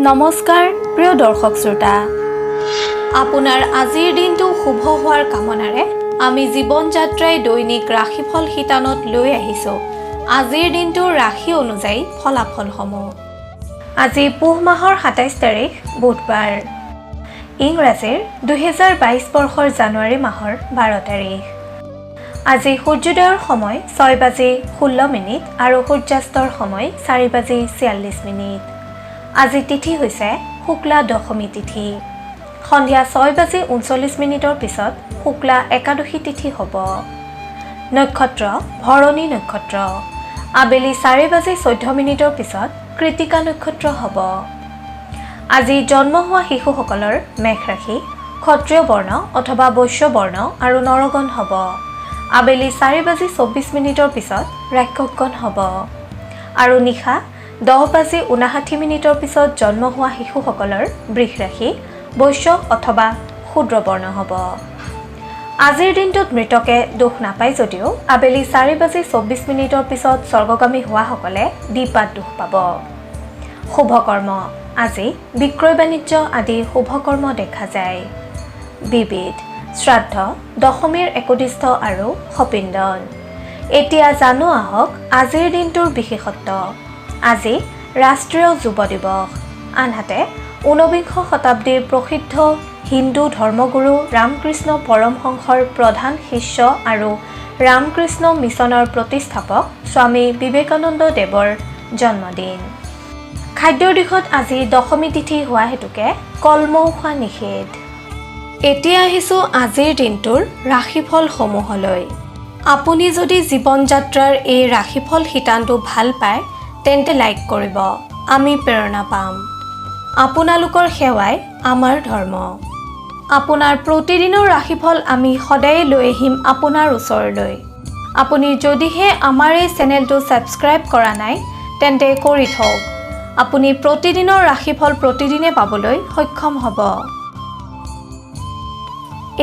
নমস্কাৰ প্ৰিয় দৰ্শক শ্ৰোতা আপোনাৰ আজিৰ দিনটো শুভ হোৱাৰ কামনাৰে আমি জীৱন যাত্ৰাই দৈনিক ৰাশিফল শিতানত লৈ আহিছো আজিৰ দিনটোৰ ৰাশি অনুযায়ী ফলাফলসমূহ আজি পুহ মাহৰ 27 তাৰিখ বুধবাৰ ইংৰাজীৰ 2022 বৰ্ষৰ জানুৱাৰী মাহৰ 12 তাৰিখ আজি সূৰ্যোদয়ৰ সময় 6:16 আৰু সূৰ্যাস্তৰ সময় 4:46 আজি তিথি হৈছে শুক্লা দশমী তিথি সন্ধিয়া 6:39 পিছত শুক্লা একাদশী তিথি হ'ব নক্ষত্ৰ ভৰণী নক্ষত্ৰ আবেলি 4:14 পিছত কৃতিকা নক্ষত্ৰ হ'ব আজি জন্ম হোৱা শিশুসকলৰ মেষ ৰাশি ক্ষত্ৰিয় বৰ্ণ অথবা বৈশ্য বৰ্ণ আৰু নৰগণ হ'ব আবেলি 4:24 পিছত ৰাক্ষসগণ হ'ব আৰু নিশা 10:59 পিছত জন্ম হোৱা শিশুসকলৰ বৃষ ৰাশি বৈশ্য অথবা ক্ষুদ্ৰ বৰ্ণ হ'ব আজিৰ দিনটোত মৃতকে দুখ নাপায় যদিও আবেলি 4:24 পিছত স্বৰ্গগামী হোৱাসকলে দ্বিপাদ দুখ পাব শুভ কৰ্ম আজি বিক্ৰয় বাণিজ্য আদি শুভ কৰ্ম দেখা যায় বিবিধ শ্ৰাদ্ধ দশমীৰ একদিষ্ঠ আৰু সপিণ্ডন এতিয়া জানো আহক আজিৰ দিনটোৰ বিশেষত্ব আজি ৰাষ্ট্ৰীয় যুৱ দিৱস আনহাতে 19 শতাব্দীৰ প্ৰসিদ্ধ হিন্দু ধৰ্মগুৰু ৰামকৃষ্ণ পৰমহংসৰ প্ৰধান শিষ্য আৰু ৰামকৃষ্ণ মিছনৰ প্ৰতিষ্ঠাপক স্বামী বিবেকানন্দ দেৱৰ জন্মদিন খাদ্যৰ দিশত আজি দশমী তিথি হোৱা হেতুকে কলমৌ খোৱা নিষেধ এতিয়া আহিছোঁ আজিৰ দিনটোৰ ৰাশিফলসমূহলৈ আপুনি যদি জীৱন যাত্ৰাৰ এই ৰাশিফল শিতানটো ভাল পায় তেন্তে লাইক কৰিব আমি প্ৰেৰণা পাম আপোনালোকৰ সেৱাই আমাৰ ধৰ্ম আপোনাৰ প্ৰতিদিনৰ ৰাশিফল আমি সদায় লৈ আহিম আপোনাৰ ওচৰলৈ আপুনি যদিহে আমাৰ এই চেনেলটো ছাবস্ক্ৰাইব কৰা নাই তেন্তে কৰি থওক আপুনি প্ৰতিদিনৰ ৰাশিফল প্ৰতিদিনে পাবলৈ সক্ষম হ'ব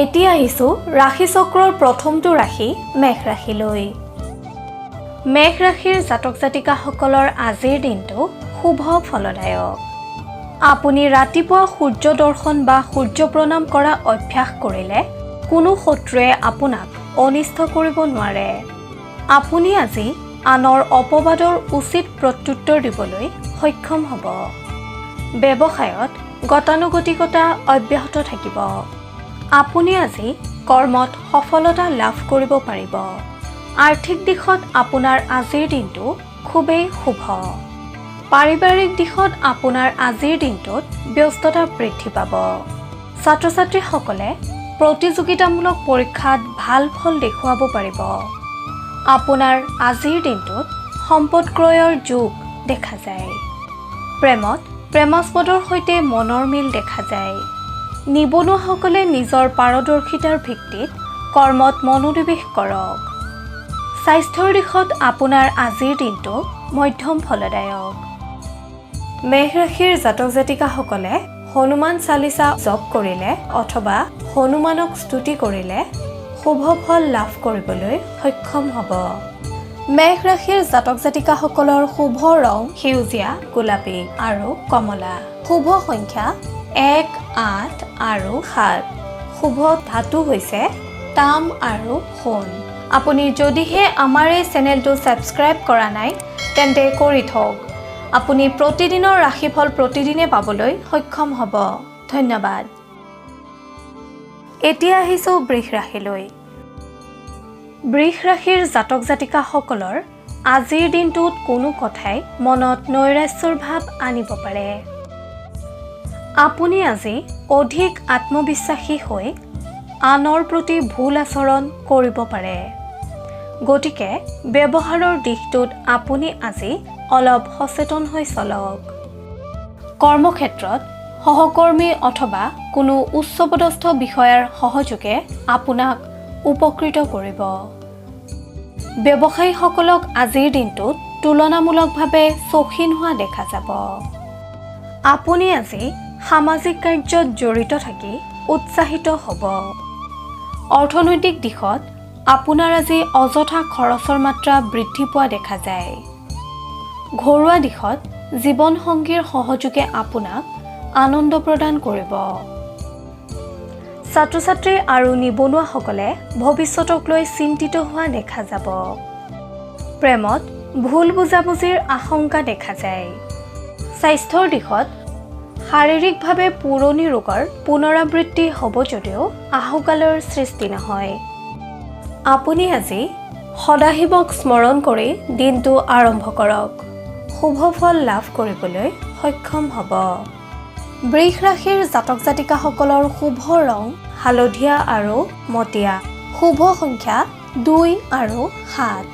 এতিয়া আহিছোঁ ৰাশি চক্ৰৰ প্ৰথমটো ৰাশি মেষ ৰাশিলৈ মেষ ৰাশিৰ জাতক জাতিকাসকলৰ আজিৰ দিনটো শুভ ফলদায়ক আপুনি ৰাতিপুৱা সূৰ্য দৰ্শন বা সূৰ্য প্ৰণাম কৰা অভ্যাস কৰিলে কোনো শত্ৰুৱে আপোনাক অনিষ্ট কৰিব নোৱাৰে আপুনি আজি আনৰ অপবাদৰ উচিত প্ৰত্যুত্তৰ দিবলৈ সক্ষম হ'ব ব্যৱসায়ত গতানুগতিকতা অব্যাহত থাকিব আপুনি আজি কৰ্মত সফলতা লাভ কৰিব পাৰিব আৰ্থিক দিশত আপোনাৰ আজিৰ দিনটো খুবেই শুভ পাৰিবাৰিক দিশত আপোনাৰ আজিৰ দিনটোত ব্যস্ততা বৃদ্ধি পাব ছাত্ৰ ছাত্ৰীসকলে প্ৰতিযোগিতামূলক পৰীক্ষাত ভাল ফল দেখুৱাব পাৰিব আপোনাৰ আজিৰ দিনটোত সম্পদ ক্ৰয়ৰ যোগ দেখা যায় প্ৰেমত প্ৰেমাস্পদৰ সৈতে মনৰ মিল দেখা যায় নিবনুৱাসকলে নিজৰ পাৰদৰ্শিতাৰ ভিত্তিত কৰ্মত মনোনিৱেশ কৰক স্বাস্থ্যৰ দিশত আপোনাৰ আজিৰ দিনটো মধ্যম ফলদায়ক মেষ ৰাশিৰ জাতক জাতিকাসকলে হনুমান চালিচা জপ কৰিলে অথবা হনুমানক স্তুতি কৰিলে শুভ ফল লাভ কৰিবলৈ সক্ষম হ'ব মেষ ৰাশিৰ জাতক জাতিকাসকলৰ শুভ ৰং সেউজীয়া গোলাপী আৰু কমলা শুভ সংখ্যা 1, 8 আৰু 7 শুভ ধাতু হৈছে তাম আৰু সোণ আপুনি যদিহে আমাৰ এই চেনেলটো ছাবস্ক্ৰাইব কৰা নাই তেন্তে কৰি থওক আপুনি প্ৰতিদিনৰ ৰাশিফল প্ৰতিদিনে পাবলৈ সক্ষম হ'ব ধন্যবাদ এতিয়া আহিছোঁ বৃষ ৰাশিলৈ বৃষ ৰাশিৰ জাতক জাতিকাসকলৰ আজিৰ দিনটোত কোনো কথাই মনত নৈৰাশ্যৰ ভাৱ আনিব পাৰে আপুনি আজি অধিক আত্মবিশ্বাসী হৈ আনৰ প্ৰতি ভুল আচৰণ কৰিব পাৰে গতিকে ব্যৱহাৰৰ দিশটোত আপুনি আজি অলপ সচেতন হৈ চলক কৰ্মক্ষেত্ৰত সহকৰ্মী অথবা কোনো উচ্চপদস্থ বিষয়াৰ সহযোগে আপোনাক উপকৃত কৰিব ব্যৱসায়ীসকলক আজিৰ দিনটোত তুলনামূলকভাৱে চৌখিন হোৱা দেখা যাব আপুনি আজি সামাজিক কাৰ্যত জড়িত থাকি উৎসাহিত হ'ব অৰ্থনৈতিক দিশত আপোনাৰ আজি অযথা খৰচৰ মাত্ৰা বৃদ্ধি পোৱা দেখা যায় ঘৰুৱা দিশত জীৱনসংগীৰ সহযোগে আপোনাক আনন্দ প্ৰদান কৰিব। ছাত্ৰ-ছাত্ৰী আৰু নিবনুৱাসকলে ভৱিষ্যতক লৈ চিন্তিত হোৱা দেখা যাব। প্ৰেমত ভুল বুজাবুজিৰ আশংকা দেখা যায়। স্বাস্থ্যৰ দিশত শাৰীৰিকভাৱে পুৰণি ৰোগৰ পুনৰাবৃত্তি হ'ব যদিও আহুকালৰ সৃষ্টি নহয়। আপুনি আজি সদাশিৱক স্মৰণ কৰি দিনটো আৰম্ভ কৰক। শুভ ফল লাভ কৰিবলৈ সক্ষম হ'ব। বৃষ ৰাশিৰ জাতক জাতিকাসকলৰ শুভ ৰং হালধীয়া আৰু মটীয়া। শুভ সংখ্যা 2 আৰু 7।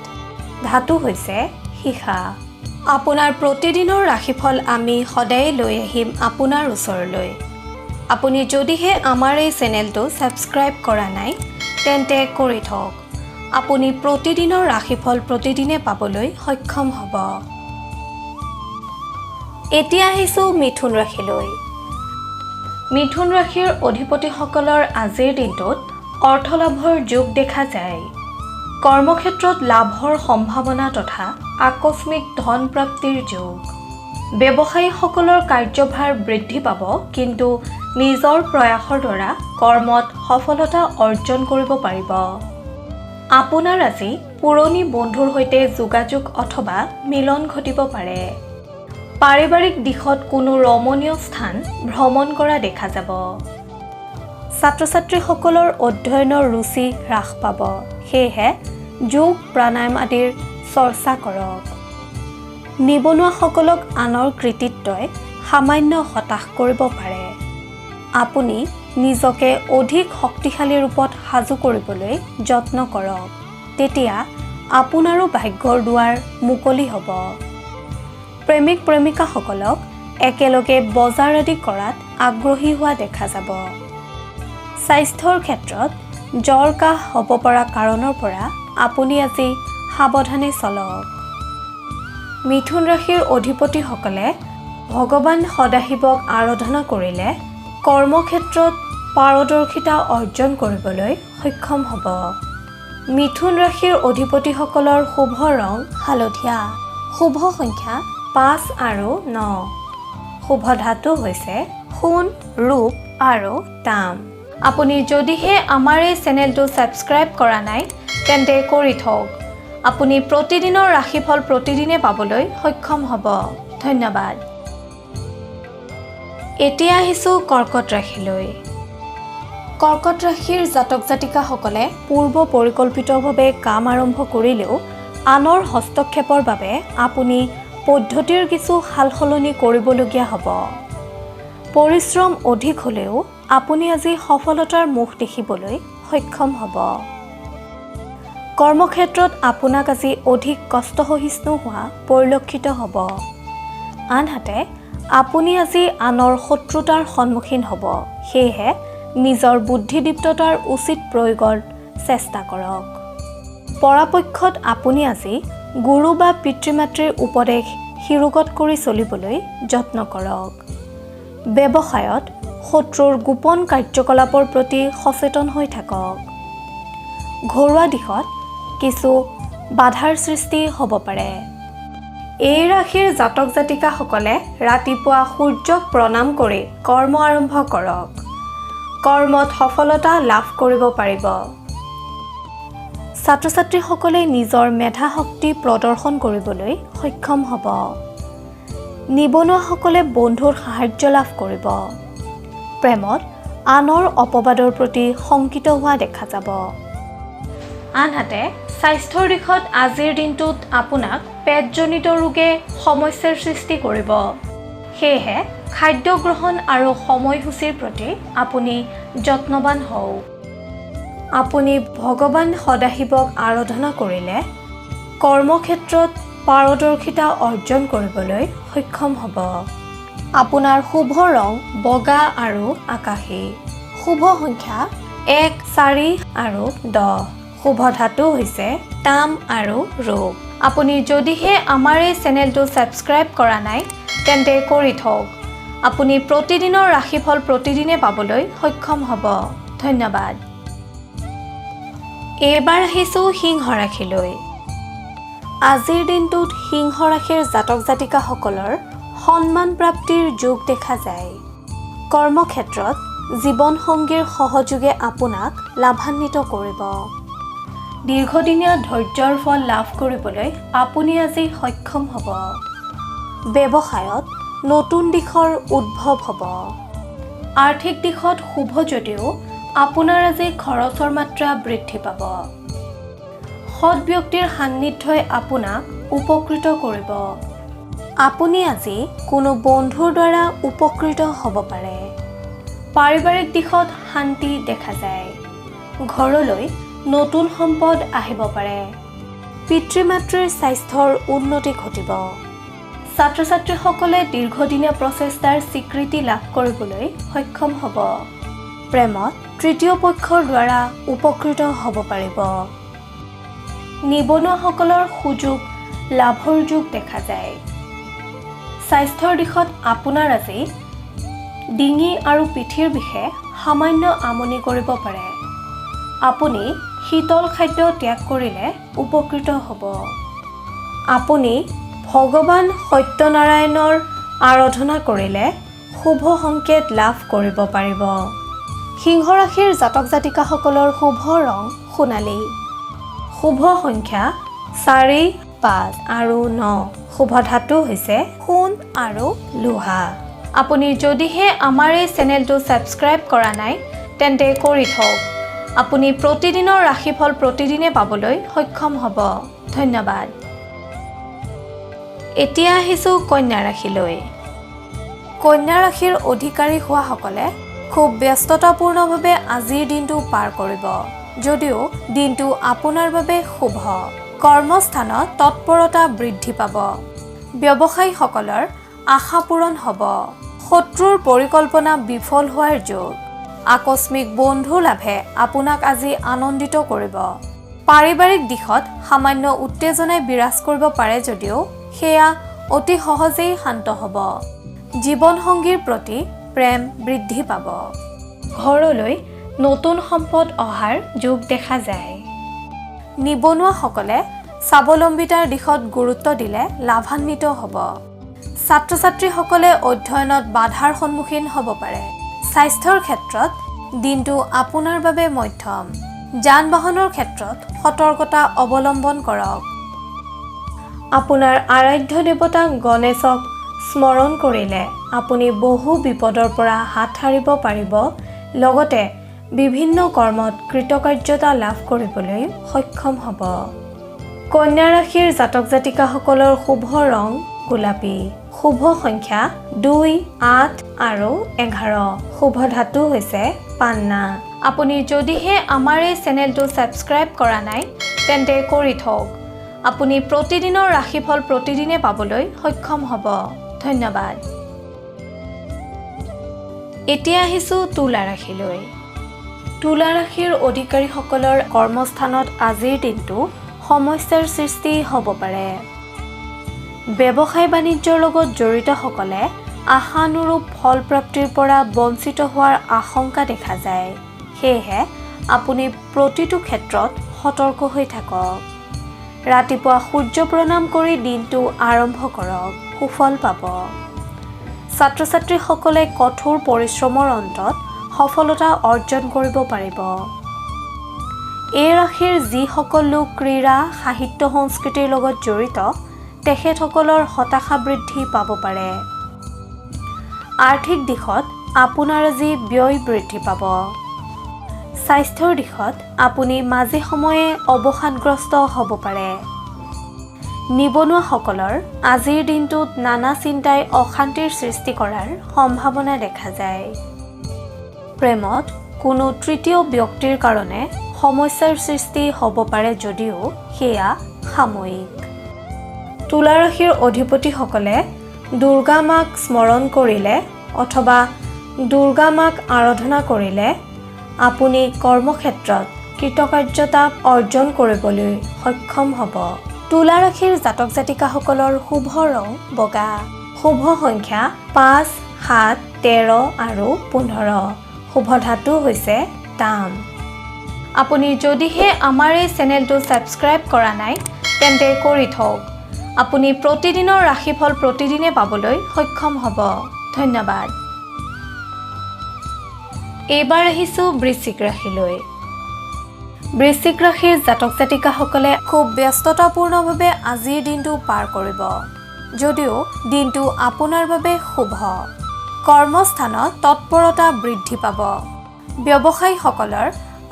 ধাতু হৈছে সীসা। আপোনাৰ প্ৰতিদিনৰ ৰাশিফল আমি সদায় লৈ আহিম আপোনাৰ ওচৰলৈ। আপুনি যদিহে আমাৰ এই চেনেলটো ছাবস্ক্ৰাইব কৰা নাই তেন্তে কৰি থওক। আপুনি প্ৰতিদিনৰ ৰাশিফল প্ৰতিদিনে পাবলৈ সক্ষম হ'ব। এতিয়া আহিছোঁ মিথুন ৰাশিলৈ। মিথুন ৰাশিৰ অধিপতিসকলৰ আজিৰ দিনটোত অৰ্থলাভৰ যোগ দেখা যায়। কৰ্মক্ষেত্ৰত লাভৰ সম্ভাৱনা তথা আকস্মিক ধন প্ৰাপ্তিৰ যোগ। ব্যৱসায়ীসকলৰ কাৰ্যভাৰ বৃদ্ধি পাব, কিন্তু নিজৰ প্ৰয়াসৰ দ্বাৰা কৰ্মত সফলতা অৰ্জন কৰিব পাৰিব। আপোনাৰ আজি পুৰণি বন্ধুৰ সৈতে যোগাযোগ অথবা মিলন ঘটিব পাৰে। পাৰিবাৰিক দিশত কোনো ৰমণীয় স্থান ভ্ৰমণ কৰা দেখা যাব। ছাত্ৰ-ছাত্ৰীসকলৰ অধ্যয়নৰ ৰুচি হ্ৰাস পাব, সেয়েহে যোগ প্ৰাণায়াম আদিৰ চৰ্চা কৰক। নিবনুৱাসকলক আনৰ কৃতিত্বই সামান্য হতাশ কৰিব পাৰে। আপুনি নিজকে অধিক শক্তিশালী ৰূপত সাজু কৰিবলৈ যত্ন কৰক, তেতিয়া আপোনাৰো ভাগ্যৰ দুৱাৰ মুকলি হ'ব। প্ৰেমিক প্ৰেমিকাসকলক একেলগে বজাৰ আদি কৰাত আগ্ৰহী হোৱা দেখা যাব। স্বাস্থ্যৰ ক্ষেত্ৰত জ্বৰ কাহ হ'ব পৰা কাৰণৰ পৰা আপুনি আজি সাৱধানে চলক। মিথুন ৰাশিৰ অধিপতিসকলে ভগৱান সদাশিৱক আৰাধনা কৰিলে কৰ্মক্ষেত্ৰত পাৰদৰ্শিতা অৰ্জন কৰিবলৈ সক্ষম হ'ব। মিথুন ৰাশিৰ অধিপতিসকলৰ শুভ ৰং হালধীয়া। শুভ সংখ্যা 5 আৰু 9। শুভ ধাতু হৈছে সোণ, ৰূপ আৰু তাম। আপুনি যদিহে আমাৰ এই চেনেলটো ছাবস্ক্ৰাইব কৰা নাই তেন্তে কৰি থওক। আপুনি প্ৰতিদিনৰ ৰাশিফল প্ৰতিদিনে পাবলৈ সক্ষম হ'ব। ধন্যবাদ। এতিয়া আহিছোঁ কৰ্কট ৰাশিলৈ। কৰ্কট ৰাশিৰ জাতক জাতিকাসকলে পূৰ্ব পৰিকল্পিতভাৱে কাম আৰম্ভ কৰিলেও আনৰ হস্তক্ষেপৰ বাবে আপুনি পদ্ধতিৰ কিছু সালসলনি কৰিবলগীয়া হ'ব। পৰিশ্ৰম অধিক হ'লেও আপুনি আজি সফলতাৰ মুখ দেখিবলৈ সক্ষম হ'ব। কৰ্মক্ষেত্ৰত আপোনাক আজি অধিক কষ্টসহিষ্ণু হোৱা পৰিলক্ষিত হ'ব। আনহাতে আপুনি আজি আনৰ শত্ৰুতাৰ সন্মুখীন হ'ব, সেয়েহে নিজৰ বুদ্ধিদীপ্ততাৰ উচিত প্ৰয়োগৰ চেষ্টা কৰক। পৰাপক্ষত আপুনি আজি গুৰু বা পিতৃ-মাতৃৰ উপদেশ শিৰোগত কৰি চলিবলৈ যত্ন কৰক। ব্যৱসায়ত শত্ৰুৰ গোপন কাৰ্যকলাপৰ প্ৰতি সচেতন হৈ থাকক। ঘৰুৱা দিশত কিছু বাধাৰ সৃষ্টি হ'ব পাৰে। এই ৰাশিৰ জাতক জাতিকাসকলে ৰাতিপুৱা সূৰ্যক প্ৰণাম কৰি কৰ্ম আৰম্ভ কৰক। কৰ্মত সফলতা লাভ কৰিব পাৰিব। ছাত্ৰ-ছাত্ৰীসকলে নিজৰ মেধা শক্তি প্ৰদৰ্শন কৰিবলৈ সক্ষম হ'ব। নিবনুৱাসকলে বন্ধুৰ সাহায্য লাভ কৰিব। প্ৰেমত আনৰ অপবাদৰ প্ৰতি শংকিত হোৱা দেখা যাব। আনহাতে স্বাস্থ্যৰ দিশত আজিৰ দিনটোত আপোনাক পেটজনিত ৰোগে সমস্যাৰ সৃষ্টি কৰিব। সেয়েহে খাদ্য গ্ৰহণ আৰু সময়সূচীৰ প্ৰতি আপুনি যত্নৱান হওক। আপুনি ভগৱান সদাশিৱক আৰাধনা কৰিলে কৰ্মক্ষেত্ৰত পাৰদৰ্শিতা অৰ্জন কৰিবলৈ সক্ষম হ'ব। আপোনাৰ শুভ ৰং বগা আৰু আকাশী। শুভ সংখ্যা 1, 4 আৰু 10। শুভ ধাতু হৈছে তাম আৰু ৰূপ। আপুনি যদিহে আমাৰ এই চেনেলটো ছাবস্ক্ৰাইব কৰা নাই তেন্তে কৰি থওক। আপুনি প্ৰতিদিনৰ ৰাশিফল প্ৰতিদিনে পাবলৈ সক্ষম হ'ব। ধন্যবাদ। এইবাৰ আহিছোঁ সিংহ ৰাশিলৈ। আজিৰ দিনটোত সিংহ ৰাশিৰ জাতক জাতিকাসকলৰ সন্মান প্ৰাপ্তিৰ যোগ দেখা যায়। কৰ্মক্ষেত্ৰত জীৱনসংগীৰ সহযোগে আপোনাক লাভান্বিত কৰিব। দীৰ্ঘদিনীয়া ধৈৰ্যৰ ফল লাভ কৰিবলৈ আপুনি আজি সক্ষম হ'ব। ব্যৱসায়ত নতুন দিশৰ উদ্ভৱ হ'ব। আৰ্থিক দিশত শুভ যদিও আপোনাৰ আজি খৰচৰ মাত্ৰা বৃদ্ধি পাব। সৎ ব্যক্তিৰ সান্নিধ্যই আপোনাক উপকৃত কৰিব। আপুনি আজি কোনো বন্ধুৰ দ্বাৰা উপকৃত হ'ব পাৰে। পাৰিবাৰিক দিশত শান্তি দেখা যায়। ঘৰলৈ নতুন সম্পদ আহিব পাৰে। পিতৃ-মাতৃৰ স্বাস্থ্যৰ উন্নতি ঘটিব। ছাত্ৰ-ছাত্ৰীসকলে দীৰ্ঘদিনীয়া প্ৰচেষ্টাৰ স্বীকৃতি লাভ কৰিবলৈ সক্ষম হ'ব। প্ৰেমত তৃতীয় পক্ষৰ দ্বাৰা উপকৃত হ'ব পাৰিব। নিবনুৱাসকলৰ সুযোগ লাভৰ যোগ দেখা যায়। স্বাস্থ্যৰ দিশত আপোনাৰ আজি ডিঙি আৰু পিঠিৰ বিষে সামান্য আমনি কৰিব পাৰে। আপুনি শীতল খাদ্য ত্যাগ কৰিলে উপকৃত হ'ব। আপুনি ভগৱান সত্যনাৰায়ণৰ আৰাধনা কৰিলে শুভ সংকেত লাভ কৰিব পাৰিব। সিংহ ৰাশিৰ জাতক জাতিকাসকলৰ শুভ ৰং সোণালী। শুভ সংখ্যা 4, 5 আৰু 9। শুভ ধাতু হৈছে সোণ আৰু লোহা। আপুনি যদিহে আমাৰ এই চেনেলটো ছাবস্ক্ৰাইব কৰা নাই তেন্তে কৰি থওক। আপুনি প্ৰতিদিনৰ ৰাশিফল প্ৰতিদিনে পাবলৈ সক্ষম হ'ব। ধন্যবাদ। এতিয়া আহিছোঁ কন্যা ৰাশিলৈ। কন্যা ৰাশিৰ অধিকাৰী হোৱাসকলে খুব ব্যস্ততাপূৰ্ণভাৱে আজিৰ দিনটো পাৰ কৰিব। যদিও দিনটো আপোনাৰ বাবে শুভ। কৰ্মস্থানত তৎপৰতা বৃদ্ধি পাব। ব্যৱসায়ীসকলৰ আশা পূৰণ হ'ব। শত্ৰুৰ পৰিকল্পনা বিফল হোৱাৰ যোগ। আকস্মিক বন্ধু লাভে আপোনাক আজি আনন্দিত কৰিব। পাৰিবাৰিক দিশত সামান্য উত্তেজনাই বিৰাজ কৰিব পাৰে যদিও সেয়া অতি সহজেই শান্ত হ'ব। জীৱনসংগীৰ প্ৰতি প্ৰেম বৃদ্ধি পাব। ঘৰলৈ নতুন সম্পদ অহাৰ যোগ দেখা যায়। নিবনুৱাসকলে স্বাৱলম্বিতাৰ দিশত গুৰুত্ব দিলে লাভান্বিত হ'ব। ছাত্ৰ-ছাত্ৰীসকলে অধ্যয়নত বাধাৰ সন্মুখীন হ'ব পাৰে। স্বাস্থ্যৰ ক্ষেত্ৰত দিনটো আপোনাৰ বাবে মধ্যম। যান-বাহনৰ ক্ষেত্ৰত সতৰ্কতা অৱলম্বন কৰক। আপোনাৰ আৰাধ্য দেৱতা গণেশক স্মৰণ কৰিলে আপুনি বহু বিপদৰ পৰা হাত সাৰিব পাৰিব। লগতে বিভিন্ন কৰ্মত কৃতকাৰ্যতা লাভ কৰিবলৈ সক্ষম হ'ব। কন্যা ৰাশিৰ জাতক জাতিকাসকলৰ শুভ ৰং গোলাপী। শুভ সংখ্যা 2, 8 আৰু 11। শুভ ধাতু হৈছে পান্না। আপুনি যদিহে আমাৰ এই চেনেলটো ছাবস্ক্ৰাইব কৰা নাই তেন্তে কৰি থওক। আপুনি প্ৰতিদিনৰ ৰাশিফল প্ৰতিদিনে পাবলৈ সক্ষম হ'ব। ধন্যবাদ। এতিয়া আহিছোঁ তুলা ৰাশিলৈ। তুলা ৰাশিৰ অধিকাৰীসকলৰ কৰ্মস্থানত আজিৰ দিনটো সমস্যাৰ সৃষ্টি হ'ব পাৰে। ব্যৱসায় বাণিজ্যৰ লগত জড়িতসকলে আশানুৰূপ ফল প্ৰাপ্তিৰ পৰা বঞ্চিত হোৱাৰ আশংকা দেখা যায়। সেয়েহে আপুনি প্ৰতিটো ক্ষেত্ৰত সতৰ্ক হৈ থাকক। ৰাতিপুৱা সূৰ্য প্ৰণাম কৰি দিনটো আৰম্ভ কৰক। সুফল পাব। ছাত্ৰ-ছাত্ৰীসকলে কঠোৰ পৰিশ্ৰমৰ অন্তত সফলতা অৰ্জন কৰিব পাৰিব। এই ৰাশিৰ যিসকল লোক ক্ৰীড়া, সাহিত্য, সংস্কৃতিৰ লগত জড়িত তেখেতসকলৰ হতাশা বৃদ্ধি পাব পাৰে। আৰ্থিক দিশত আপোনাৰ আজি ব্যয় বৃদ্ধি পাব। স্বাস্থ্যৰ দিশত আপুনি মাজে সময়ে অৱসাদগ্ৰস্ত হ'ব পাৰে। নিবনুৱাসকলৰ আজিৰ দিনটোত নানা চিন্তাই অশান্তিৰ সৃষ্টি কৰাৰ সম্ভাৱনা দেখা যায়। প্ৰেমত কোনো তৃতীয় ব্যক্তিৰ কাৰণে সমস্যাৰ সৃষ্টি হ'ব পাৰে যদিও সেয়া সাময়িক। তুলা ৰাশিৰ অধিপতিসকলে দুৰ্গা মাক স্মৰণ কৰিলে অথবা দুৰ্গা মাক আৰাধনা কৰিলে আপুনি কৰ্মক্ষেত্ৰত কৃতকাৰ্যতা অৰ্জন কৰিবলৈ সক্ষম হ'ব। তুলা ৰাশিৰ জাতক জাতিকাসকলৰ শুভ ৰং বগা। শুভ সংখ্যা 5, 7, 13 আৰু 15। শুভ ধাতু হৈছে তাম। আপুনি যদিহে আমাৰ এই চেনেলটো ছাবস্ক্ৰাইব কৰা নাই তেন্তে কৰি থওক। আপুনি প্ৰতিদিনৰ ৰাশিফল প্ৰতিদিনে পাবলৈ সক্ষম হ'ব। ধন্যবাদ। এইবাৰ আহিছোঁ বৃশ্চিক ৰাশিলৈ। বৃশ্চিক ৰাশিৰ জাতক জাতিকাসকলে খুব ব্যস্ততাপূৰ্ণভাৱে আজিৰ দিনটো পাৰ কৰিব। যদিও দিনটো আপোনাৰ বাবে শুভ। কৰ্মস্থানত তৎপৰতা বৃদ্ধি পাব। ব্যৱসায়ীসকলৰ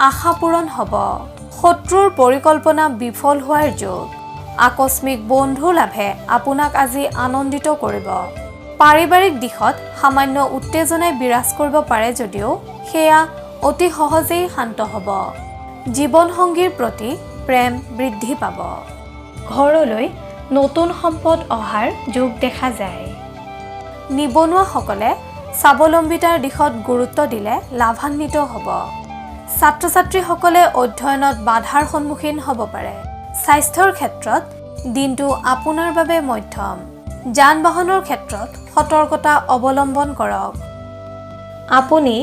আশা পূৰণ হ'ব। শত্ৰুৰ পৰিকল্পনা বিফল হোৱাৰ যোগ। আকস্মিক বন্ধু লাভে আপোনাক আজি আনন্দিত কৰিব। পাৰিবাৰিক দিশত সামান্য উত্তেজনাই বিৰাজ কৰিব পাৰে যদিও সেয়া অতি সহজেই শান্ত হ'ব। জীৱনসংগীৰ প্ৰতি প্ৰেম বৃদ্ধি পাব। ঘৰলৈ নতুন সম্পদ অহাৰ যোগ দেখা যায়। নিবনুৱাসকলে স্বাৱলম্বিতাৰ দিশত গুৰুত্ব দিলে লাভান্বিত হ'ব। ছাত্ৰ ছাত্ৰীসকলে অধ্যয়নত বাধাৰ সন্মুখীন হ'ব পাৰে। স্বাস্থ্যৰ ক্ষেত্ৰত দিনটো আপোনাৰ বাবে মধ্যম। যান বাহনৰ ক্ষেত্ৰত সতৰ্কতা অৱলম্বন কৰক। আপুনি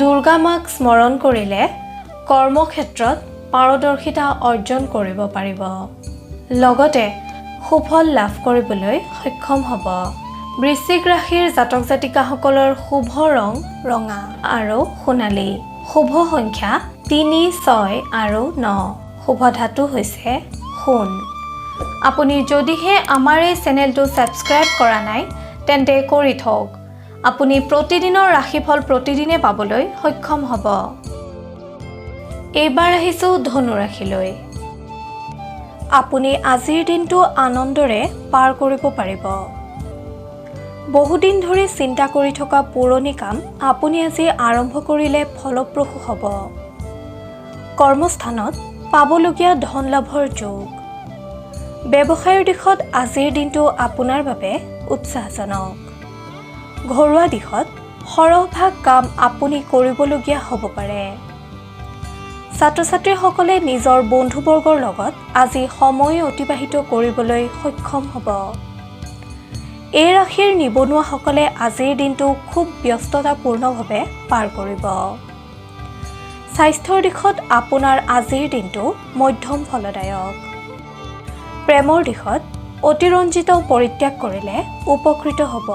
দুৰ্গা মাক স্মৰণ কৰিলে কৰ্মক্ষেত্ৰত পাৰদৰ্শিতা অৰ্জন কৰিব পাৰিব। লগতে সুফল লাভ কৰিবলৈ সক্ষম হ'ব। বৃশ্চিক ৰাশিৰ জাতক জাতিকাসকলৰ শুভ ৰং ৰঙা আৰু সোণালী। শুভ সংখ্যা 3, 6 আৰু 9। শুভ ধাতু হৈছে সোণ। আপুনি যদিহে আমাৰ এই চেনেলটো ছাবস্ক্ৰাইব কৰা নাই তেন্তে কৰি থওক। আপুনি প্ৰতিদিনৰ ৰাশিফল প্ৰতিদিনে পাবলৈ সক্ষম হ'ব। এইবাৰ আহিছোঁ ধনু ৰাশিলৈ। আপুনি আজিৰ দিনটো আনন্দৰে পাৰ কৰিব পাৰিব। বহুদিন ধৰি চিন্তা কৰি থকা পুৰণি কাম আপুনি আজি আৰম্ভ কৰিলে ফলপ্ৰসূ হ'ব। কৰ্মস্থানত পাবলগীয়া ধন লাভৰ যোগ। ব্যৱসায়ৰ দিশত আজিৰ দিনটো আপোনাৰ বাবে উৎসাহজনক। ঘৰুৱা দিশত সৰহভাগ কাম আপুনি কৰিবলগীয়া হ'ব পাৰে। ছাত্ৰ ছাত্ৰীসকলে নিজৰ বন্ধুবৰ্গৰ লগত আজি সময় অতিবাহিত কৰিবলৈ সক্ষম হ'ব। এই ৰাশিৰ নিবনুৱাসকলে আজিৰ দিনটো খুব ব্যস্ততাপূৰ্ণভাৱে পাৰ কৰিব। স্বাস্থ্যৰ দিশত আপোনাৰ আজিৰ দিনটো মধ্যম ফলদায়ক। প্ৰেমৰ দিশত অতিৰঞ্জিত পৰিত্যাগ কৰিলে উপকৃত হ'ব।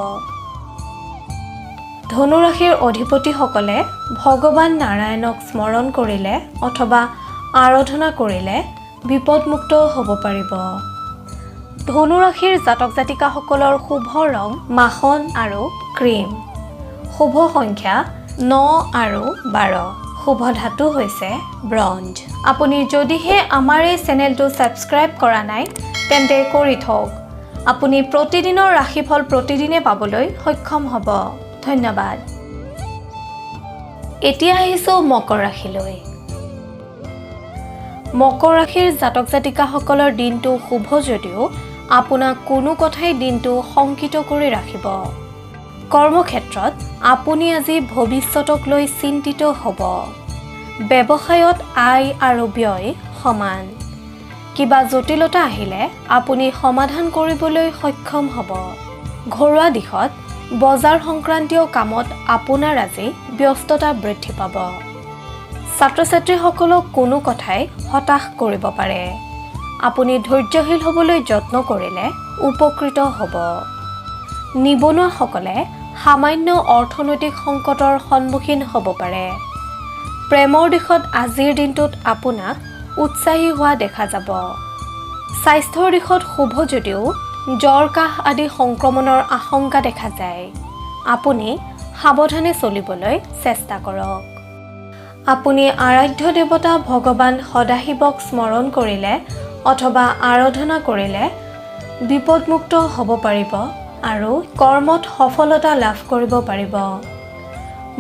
ধনু ৰাশিৰ অধিপতিসকলে ভগৱান নাৰায়ণক স্মৰণ কৰিলে অথবা আৰাধনা কৰিলে বিপদমুক্ত হ'ব পাৰিব। ধনু ৰাশিৰ জাতক জাতিকাসকলৰ শুভ ৰং মাখন আৰু ক্ৰীম। শুভ সংখ্যা 9 আৰু 12। শুভ ধাতু হৈছে ব্ৰঞ্জ। আপুনি যদিহে আমাৰ এই চেনেলটো ছাবস্ক্ৰাইব কৰা নাই তেন্তে কৰি থওক। আপুনি প্ৰতিদিনৰ ৰাশিফল প্ৰতিদিনে পাবলৈ সক্ষম হ'ব। ধন্যবাদ। এতিয়া আহিছোঁ মকৰ ৰাশিলৈ। মকৰ ৰাশিৰ জাতক জাতিকাসকলৰ দিনটো শুভ যদিও আপোনাক কোনো কথাই দিনটো শংকিত কৰি ৰাখিব। কৰ্মক্ষেত্ৰত আপুনি আজি ভৱিষ্যতক লৈ চিন্তিত হ'ব। ব্যৱসায়ত আয় আৰু ব্যয় সমান। কিবা জটিলতা আহিলে আপুনি সমাধান কৰিবলৈ সক্ষম হ'ব। ঘৰুৱা দিশত বজাৰ সংক্ৰান্তীয় কামত আপোনাৰ আজি ব্যস্ততা বৃদ্ধি পাব। ছাত্ৰ ছাত্ৰীসকলক কোনো কথাই হতাশ কৰিব পাৰে। আপুনি ধৈৰ্যশীল হ'বলৈ যত্ন কৰিলে উপকৃত হ'ব। নিবনুৱাসকলে সামান্য অৰ্থনৈতিক সংকটৰ সন্মুখীন হ'ব পাৰে। প্ৰেমৰ দিশত আজিৰ দিনটোত আপোনাক উৎসাহী হোৱা দেখা যাব। স্বাস্থ্যৰ দিশত শুভ যদিও জ্বৰ কাহ আদি সংক্ৰমণৰ আশংকা দেখা যায়। আপুনি সাৱধানে চলিবলৈ চেষ্টা কৰক। আপুনি আৰাধ্য দেৱতা ভগৱান সদাশিৱক স্মৰণ কৰিলে অথবা আৰাধনা কৰিলে বিপদমুক্ত হ'ব পাৰিব আৰু কৰ্মত সফলতা লাভ কৰিব পাৰিব।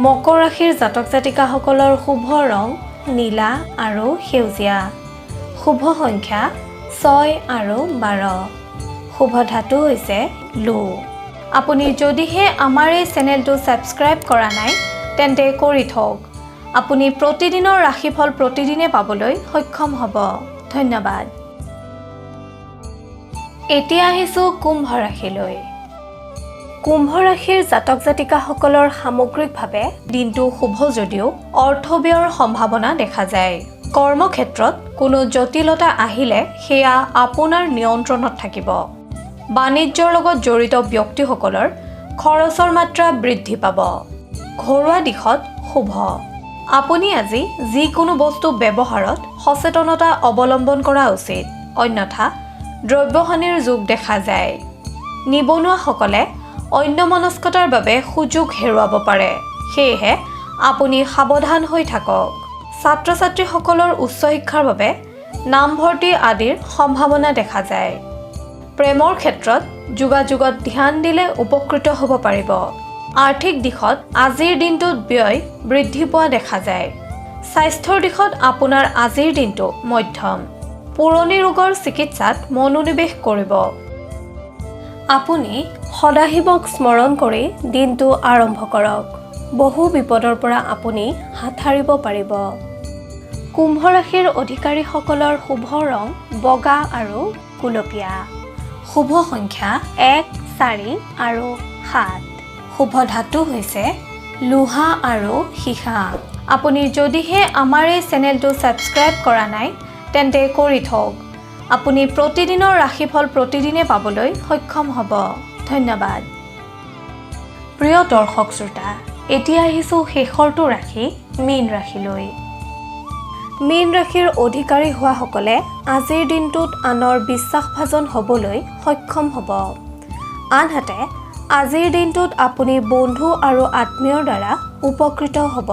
মকৰ ৰাশিৰ জাতক জাতিকাসকলৰ শুভ ৰং নীলা আৰু সেউজীয়া। শুভ সংখ্যা 6 আৰু 12। শুভ ধাতু হৈছে লো। আপুনি যদিহে আমাৰ এই চেনেলটো ছাবস্ক্ৰাইব কৰা নাই তেন্তে কৰি থওক। আপুনি প্ৰতিদিনৰ ৰাশিফল প্ৰতিদিনে পাবলৈ সক্ষম হ'ব। ধন্যবাদ। এতিয়া আহিছোঁ কুম্ভ ৰাশিলৈ। কুম্ভ ৰাশিৰ জাতক জাতিকাসকলৰ সামগ্ৰিকভাৱে দিনটো শুভ যদিও অৰ্থব্যয়ৰ সম্ভাৱনা দেখা যায়। কৰ্মক্ষেত্ৰত কোনো জটিলতা আহিলে সেয়া আপোনাৰ নিয়ন্ত্ৰণত থাকিব। বাণিজ্যৰ লগত জড়িত ব্যক্তিসকলৰ খৰচৰ মাত্ৰা বৃদ্ধি পাব। ঘৰুৱা দিশত শুভ। আপুনি আজি যিকোনো বস্তু ব্যৱহাৰত সচেতনতা অৱলম্বন কৰা উচিত, অন্যথা দ্ৰব্যহানিৰ যোগ দেখা যায়। নিবনুৱাসকলে অন্যমনস্কতাৰ বাবে সুযোগ হেৰুৱাব পাৰে, সেয়েহে আপুনি সাৱধান হৈ থাকক। ছাত্ৰ-ছাত্ৰীসকলৰ উচ্চ শিক্ষাৰ বাবে নামভৰ্তি আদিৰ সম্ভাৱনা দেখা যায়। প্ৰেমৰ ক্ষেত্ৰত যোগাযোগত ধ্যান দিলে উপকৃত হ'ব পাৰিব। আৰ্থিক দিশত আজিৰ দিনটোত ব্যয় বৃদ্ধি পোৱা দেখা যায়। স্বাস্থ্যৰ দিশত আপোনাৰ আজিৰ দিনটো মধ্যম। পুৰণি ৰোগৰ চিকিৎসাত মনোনিৱেশ কৰিব। আপুনি সদাশিৱক স্মৰণ কৰি দিনটো আৰম্ভ কৰক। বহু বিপদৰ পৰা আপুনি হাত সাৰিব পাৰিব। কুম্ভ ৰাশিৰ অধিকাৰীসকলৰ শুভ ৰং বগা আৰু গুলপীয়া। শুভ সংখ্যা 1, 4 আৰু 7। শুভ ধাতু হৈছে লোহা আৰু সীসা। আপুনি যদিহে আমাৰ এই চেনেলটো ছাবস্ক্ৰাইব কৰা নাই তেন্তে কৰি থওক। আপুনি প্ৰতিদিনৰ ৰাশিফল প্ৰতিদিনে পাবলৈ সক্ষম হ'ব। ধন্যবাদ। প্ৰিয় দৰ্শক শ্ৰোতা, এতিয়া আহিছোঁ শেষৰটো ৰাশি মীন ৰাশিলৈ। মীন ৰাশিৰ অধিকাৰী হোৱাসকলে আজিৰ দিনটোত আনৰ বিশ্বাসভাজন হ'বলৈ সক্ষম হ'ব। আনহাতে আজিৰ দিনটোত আপুনি বন্ধু আৰু আত্মীয়ৰ দ্বাৰা উপকৃত হ'ব।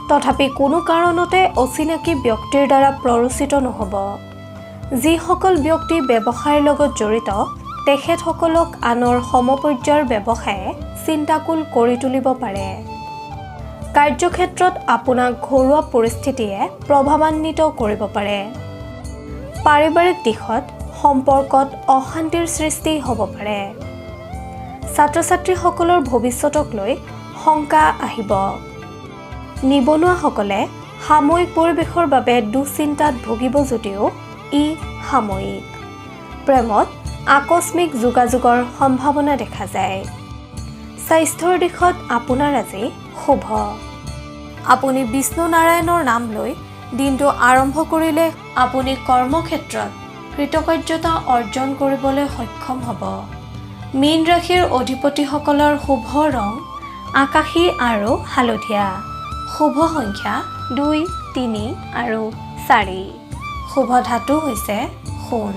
তথাপি কোনো কাৰণতে অচিনাকি ব্যক্তিৰ দ্বাৰা প্ৰৰোচিত নহ'ব। যিসকল ব্যক্তি ব্যৱসায়ৰ লগত জড়িত তেখেতসকলক আনৰ সমপৰ্যায়ৰ ব্যৱসায়ে চিন্তাকুল কৰি তুলিব পাৰে। কাৰ্যক্ষেত্ৰত আপোনাক ঘৰুৱা পৰিস্থিতিয়ে প্ৰভাৱান্বিত কৰিব পাৰে। পাৰিবাৰিক দিশত সম্পৰ্কত অশান্তিৰ সৃষ্টি হ'ব পাৰে। ছাত্ৰ-ছাত্ৰীসকলৰ ভৱিষ্যতক লৈ শংকা আহিব। নিবনুৱাসকলে সাময়িক পৰিৱেশৰ বাবে দুশ্চিন্তাত ভুগিব যদিও ই সাময়িক। প্ৰেমত আকস্মিক যোগাযোগৰ সম্ভাৱনা দেখা যায়। স্বাস্থ্যৰ দিশত আপোনাৰ আজি শুভ। আপুনি বিষ্ণু নাৰায়ণৰ নাম লৈ দিনটো আৰম্ভ কৰিলে আপুনি কৰ্মক্ষেত্ৰত কৃতকাৰ্যতা অৰ্জন কৰিবলৈ সক্ষম হ'ব। মীন ৰাশিৰ অধিপতিসকলৰ শুভ ৰং আকাশী আৰু হালধীয়া। শুভ সংখ্যা 2, 3 আৰু 4। শুভ ধাতু হৈছে সোণ।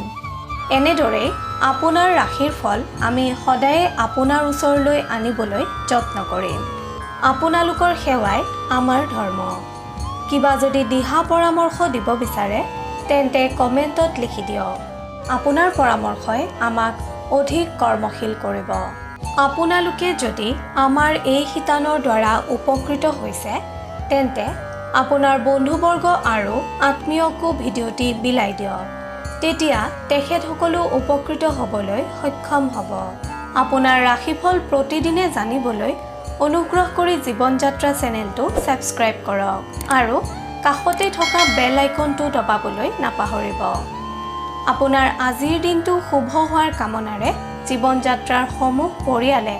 এনেদৰেই আপোনাৰ ৰাশিৰ ফল আমি সদায়ে আপোনাৰ ওচৰলৈ আনিবলৈ যত্ন কৰিম। আপোনালোকৰ সেৱাই আমাৰ ধৰ্ম। কিবা যদি দিহা পৰামৰ্শ দিব বিচাৰে তেন্তে কমেণ্টত লিখি দিয়ক। আপোনাৰ পৰামৰ্শই আমাক অধিক কৰ্মশীল কৰিব। আপোনালোকে যদি আমাৰ এই শিতানৰ দ্বাৰা উপকৃত হৈছে তেন্তে আপোনাৰ বন্ধুবৰ্গ আৰু আত্মীয়কো ভিডিঅ'টি বিলাই দিয়ক। তেতিয়া তেখেতসকলো উপকৃত হ'বলৈ সক্ষম হ'ব। আপোনাৰ ৰাশিফল প্ৰতিদিনে জানিবলৈ অনুগ্ৰহ কৰি জীৱন যাত্ৰা চেনেলটো ছাবস্ক্ৰাইব কৰক আৰু কাষতে থকা বেল আইকনটো দবাবলৈ নাপাহৰিব। আপোনাৰ আজিৰ দিনটো শুভ হোৱাৰ কামনাৰে জীৱন যাত্ৰাৰ সমূহ পৰিয়ালে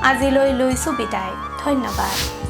আজিলৈ লৈছোঁ বিদায়। ধন্যবাদ।